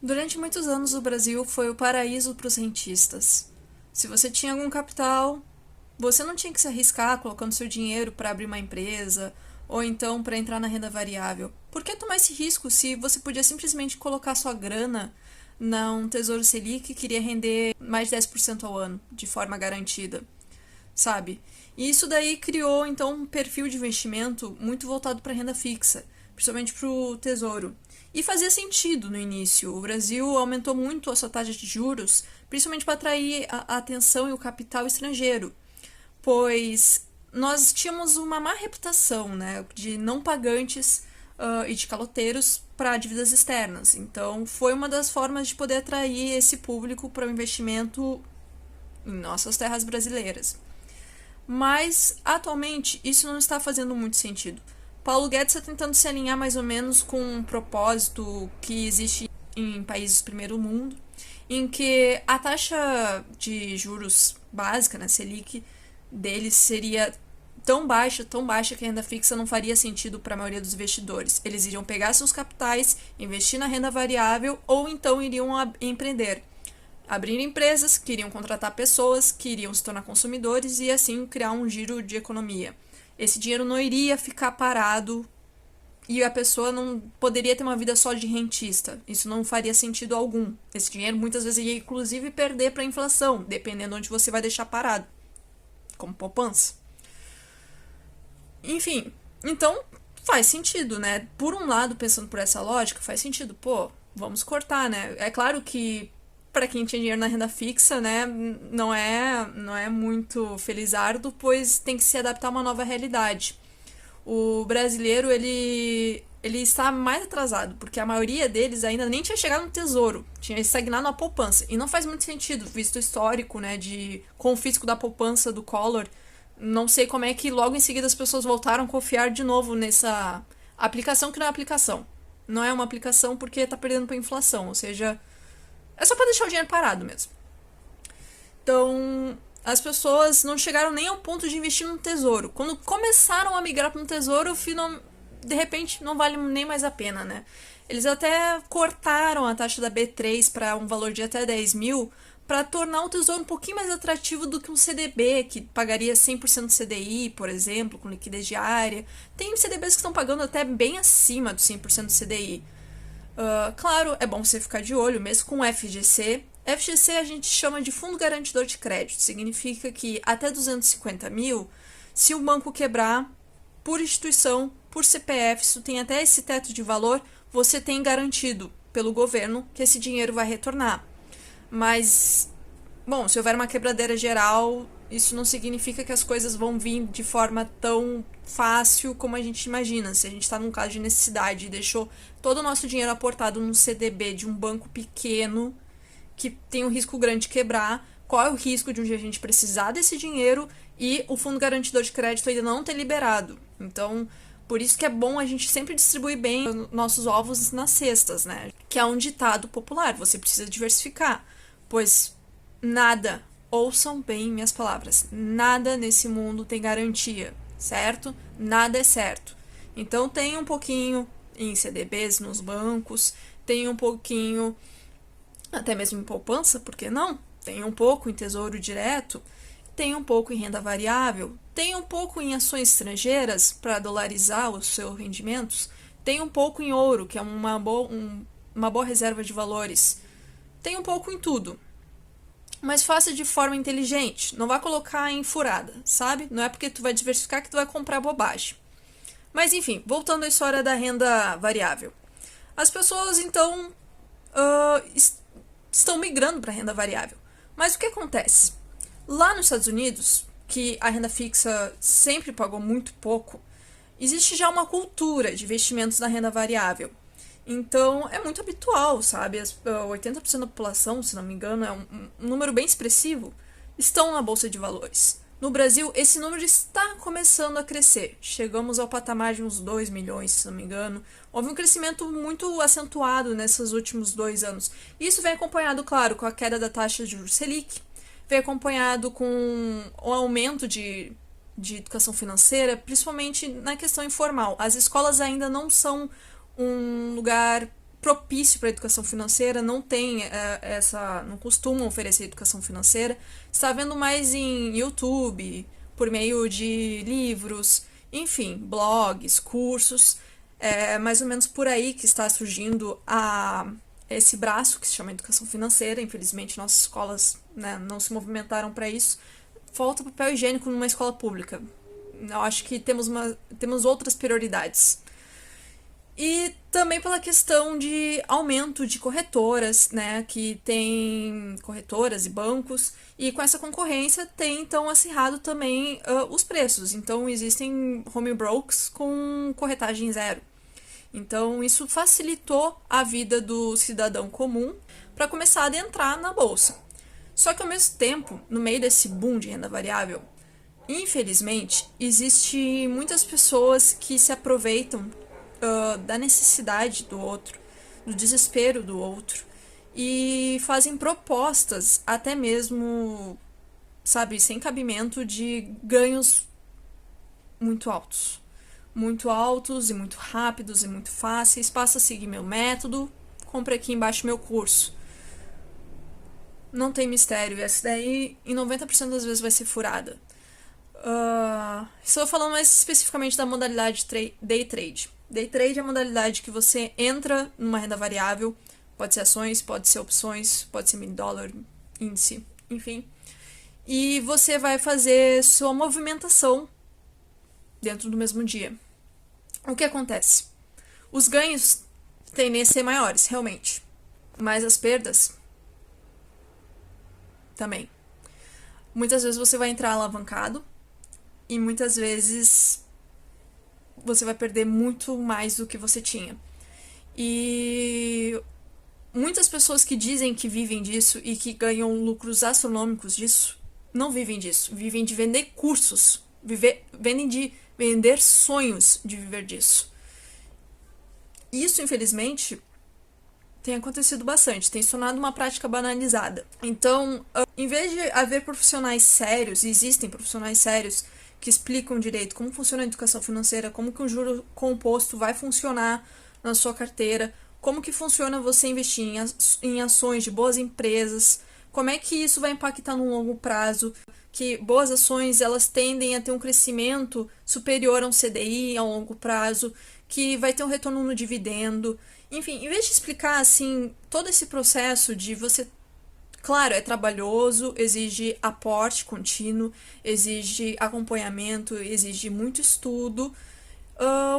Durante muitos anos, o Brasil foi o paraíso para os rentistas. Se você tinha algum capital, você não tinha que se arriscar colocando seu dinheiro para abrir uma empresa ou então para entrar na renda variável. Por que tomar esse risco se você podia simplesmente colocar sua grana num Tesouro Selic que queria render mais de 10% ao ano, de forma garantida, sabe? E isso daí criou então um perfil de investimento muito voltado para renda fixa, principalmente para o tesouro. E fazia sentido no início. O Brasil aumentou muito a sua taxa de juros, principalmente para atrair a atenção e o capital estrangeiro, pois nós tínhamos uma má reputação, né, de não pagantes e de caloteiros para dívidas externas. Então, foi uma das formas de poder atrair esse público para o investimento em nossas terras brasileiras. Mas, atualmente, isso não está fazendo muito sentido. Paulo Guedes está tentando se alinhar mais ou menos com um propósito que existe em países do primeiro mundo, em que a taxa de juros básica, né, Selic, deles seria tão baixa que a renda fixa não faria sentido para a maioria dos investidores. Eles iriam pegar seus capitais, investir na renda variável ou então iriam empreender. Abrir empresas, que iriam contratar pessoas, que iriam se tornar consumidores e assim criar um giro de economia. Esse dinheiro não iria ficar parado e a pessoa não poderia ter uma vida só de rentista. Isso não faria sentido algum. Esse dinheiro muitas vezes ia inclusive perder para a inflação, dependendo onde você vai deixar parado, como poupança. Enfim, então faz sentido, né? Por um lado, pensando por essa lógica, faz sentido. Pô, vamos cortar, né? É claro que para quem tinha dinheiro na renda fixa, né, não é muito felizardo, pois tem que se adaptar a uma nova realidade. O brasileiro, ele está mais atrasado, porque a maioria deles ainda nem tinha chegado no tesouro, tinha estagnado na poupança. E não faz muito sentido, visto o histórico, né, de confisco da poupança do Collor. Não sei como é que logo em seguida as pessoas voltaram a confiar de novo nessa aplicação que não é aplicação. Não é uma aplicação porque está perdendo para a inflação, ou seja, é só para deixar o dinheiro parado mesmo. Então, as pessoas não chegaram nem ao ponto de investir no tesouro. Quando começaram a migrar para um tesouro, de repente não vale nem mais a pena, né? Eles até cortaram a taxa da B3 para um valor de até 10 mil para tornar o tesouro um pouquinho mais atrativo do que um CDB, que pagaria 100% do CDI, por exemplo, com liquidez diária. Tem CDBs que estão pagando até bem acima do 100% do CDI. Claro, é bom você ficar de olho, mesmo com o FGC. FGC a gente chama de Fundo Garantidor de Crédito. Significa que até 250 mil, se o banco quebrar, por instituição, por CPF, isso tem até esse teto de valor, você tem garantido pelo governo que esse dinheiro vai retornar. Mas, bom, se houver uma quebradeira geral, isso não significa que as coisas vão vir de forma tão fácil como a gente imagina. Se a gente está num caso de necessidade e deixou todo o nosso dinheiro aportado num CDB de um banco pequeno que tem um risco grande de quebrar, qual é o risco de um dia a gente precisar desse dinheiro e o fundo garantidor de crédito ainda não ter liberado. Então, por isso que é bom a gente sempre distribuir bem nossos ovos nas cestas, né? Que é um ditado popular, você precisa diversificar, pois nada, ouçam bem minhas palavras, nada nesse mundo tem garantia, certo? Nada é certo. Então tem um pouquinho em CDBs nos bancos, tem um pouquinho até mesmo em poupança, por que não? Tem um pouco em tesouro direto, tem um pouco em renda variável, tem um pouco em ações estrangeiras para dolarizar os seus rendimentos, tem um pouco em ouro, que é uma boa reserva de valores, tem um pouco em tudo. Mas faça de forma inteligente, não vá colocar em furada, sabe? Não é porque tu vai diversificar que tu vai comprar bobagem. Mas enfim, voltando à história da renda variável. As pessoas então estão migrando para a renda variável. Mas o que acontece? Lá nos Estados Unidos, que a renda fixa sempre pagou muito pouco, existe já uma cultura de investimentos na renda variável. Então, é muito habitual, sabe? 80% da população, se não me engano, é um número bem expressivo, estão na Bolsa de Valores. No Brasil, esse número está começando a crescer. Chegamos ao patamar de uns 2 milhões, se não me engano. Houve um crescimento muito acentuado nesses últimos 2 anos. Isso vem acompanhado, claro, com a queda da taxa de juros Selic, vem acompanhado com o aumento de educação financeira, principalmente na questão informal. As escolas ainda não são um lugar propício para a educação financeira, não tem não costumam oferecer educação financeira. Está vendo mais em YouTube, por meio de livros, enfim, blogs, cursos. É mais ou menos por aí que está surgindo esse braço que se chama educação financeira. Infelizmente, nossas escolas, né, não se movimentaram para isso. Falta papel higiênico numa escola pública. Eu acho que temos outras prioridades. E também pela questão de aumento de corretoras, né, que tem corretoras e bancos, e com essa concorrência tem então acirrado também os preços. Então existem home brokers com corretagem zero. Então isso facilitou a vida do cidadão comum para começar a adentrar na bolsa. Só que ao mesmo tempo, no meio desse boom de renda variável, infelizmente, existe muitas pessoas que se aproveitam da necessidade do outro, do desespero do outro, e fazem propostas até mesmo, sabe, sem cabimento, de ganhos muito altos. Muito altos e muito rápidos e muito fáceis. Passa a seguir meu método, compre aqui embaixo meu curso. Não tem mistério, essa daí em 90% das vezes vai ser furada. Estou falando mais especificamente da modalidade day trade. Day trade é a modalidade que você entra numa renda variável, pode ser ações, pode ser opções, pode ser mini dólar, índice, enfim. E você vai fazer sua movimentação dentro do mesmo dia. O que acontece? Os ganhos tendem a ser maiores, realmente, mas as perdas também. Muitas vezes você vai entrar alavancado e muitas vezes você vai perder muito mais do que você tinha. E muitas pessoas que dizem que vivem disso e que ganham lucros astronômicos disso, não vivem disso. Vivem de vender cursos, vendem de vender sonhos de viver disso. Isso, infelizmente, tem acontecido bastante, tem se tornado uma prática banalizada. Então, em vez de haver profissionais sérios, e existem profissionais sérios que explicam direito como funciona a educação financeira, como que um juro composto vai funcionar na sua carteira, como que funciona você investir em ações de boas empresas, como é que isso vai impactar no longo prazo, que boas ações elas tendem a ter um crescimento superior a um CDI a longo prazo, que vai ter um retorno no dividendo. Enfim, em vez de explicar assim todo esse processo de você, claro, é trabalhoso, exige aporte contínuo, exige acompanhamento, exige muito estudo.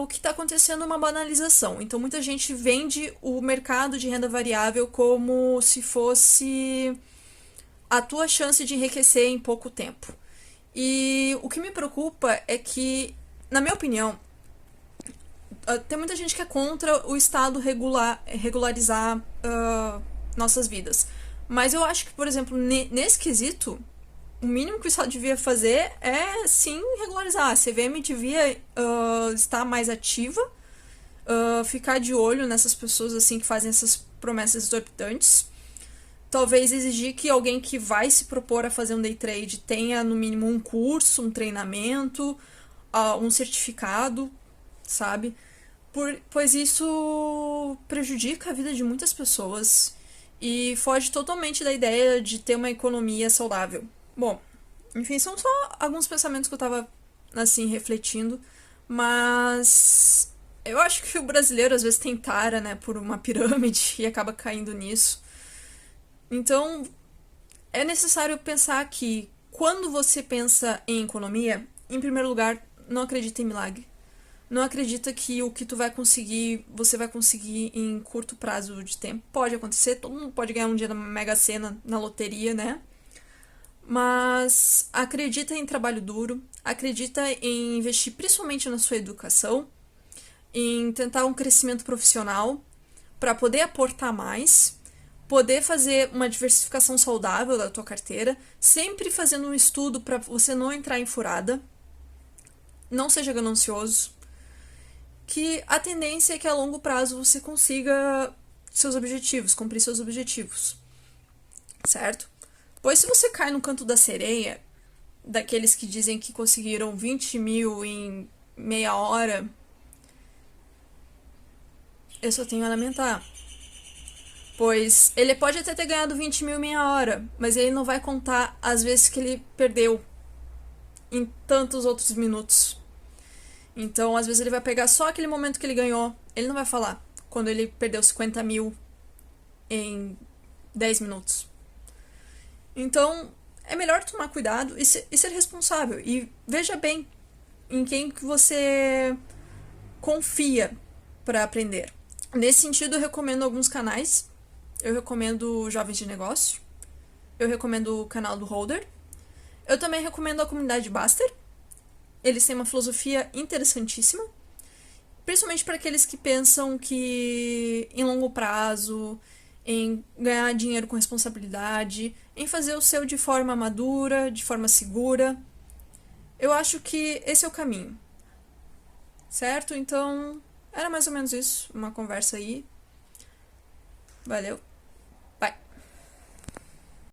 O que está acontecendo é uma banalização. Então, muita gente vende o mercado de renda variável como se fosse a tua chance de enriquecer em pouco tempo. E o que me preocupa é que, na minha opinião, tem muita gente que é contra o Estado regularizar nossas vidas. Mas eu acho que, por exemplo, nesse quesito, o mínimo que o Estado devia fazer é, sim, regularizar. A CVM devia estar mais ativa, ficar de olho nessas pessoas assim que fazem essas promessas exorbitantes. Talvez exigir que alguém que vai se propor a fazer um day trade tenha, no mínimo, um curso, um treinamento, um certificado, sabe? Pois isso prejudica a vida de muitas pessoas e foge totalmente da ideia de ter uma economia saudável. Bom, enfim, são só alguns pensamentos que eu tava, assim, refletindo, mas eu acho que o brasileiro às vezes tem tara, né, por uma pirâmide e acaba caindo nisso. Então, é necessário pensar que quando você pensa em economia, em primeiro lugar, não acredita em milagre. Não acredita que o que tu vai conseguir, você vai conseguir em curto prazo de tempo. Pode acontecer, todo mundo pode ganhar um dia na Mega Sena, na loteria, né? Mas acredita em trabalho duro, acredita em investir principalmente na sua educação, em tentar um crescimento profissional para poder aportar mais, poder fazer uma diversificação saudável da tua carteira, sempre fazendo um estudo para você não entrar em furada, não seja ganancioso, que a tendência é que a longo prazo você consiga seus objetivos, cumprir seus objetivos, certo? Pois se você cai no canto da sereia, daqueles que dizem que conseguiram 20 mil em meia hora, eu só tenho a lamentar. Pois ele pode até ter ganhado 20 mil em meia hora, mas ele não vai contar as vezes que ele perdeu em tantos outros minutos. Então, às vezes, ele vai pegar só aquele momento que ele ganhou. Ele não vai falar quando ele perdeu 50 mil em 10 minutos. Então, é melhor tomar cuidado e ser responsável. E veja bem em quem que você confia para aprender. Nesse sentido, eu recomendo alguns canais. Eu recomendo Jovens de Negócio. Eu recomendo o canal do Holder. Eu também recomendo a comunidade Baster. Eles têm uma filosofia interessantíssima. Principalmente para aqueles que pensam que em longo prazo, em ganhar dinheiro com responsabilidade, em fazer o seu de forma madura, de forma segura. Eu acho que esse é o caminho. Certo? Então, era mais ou menos isso. Uma conversa aí. Valeu.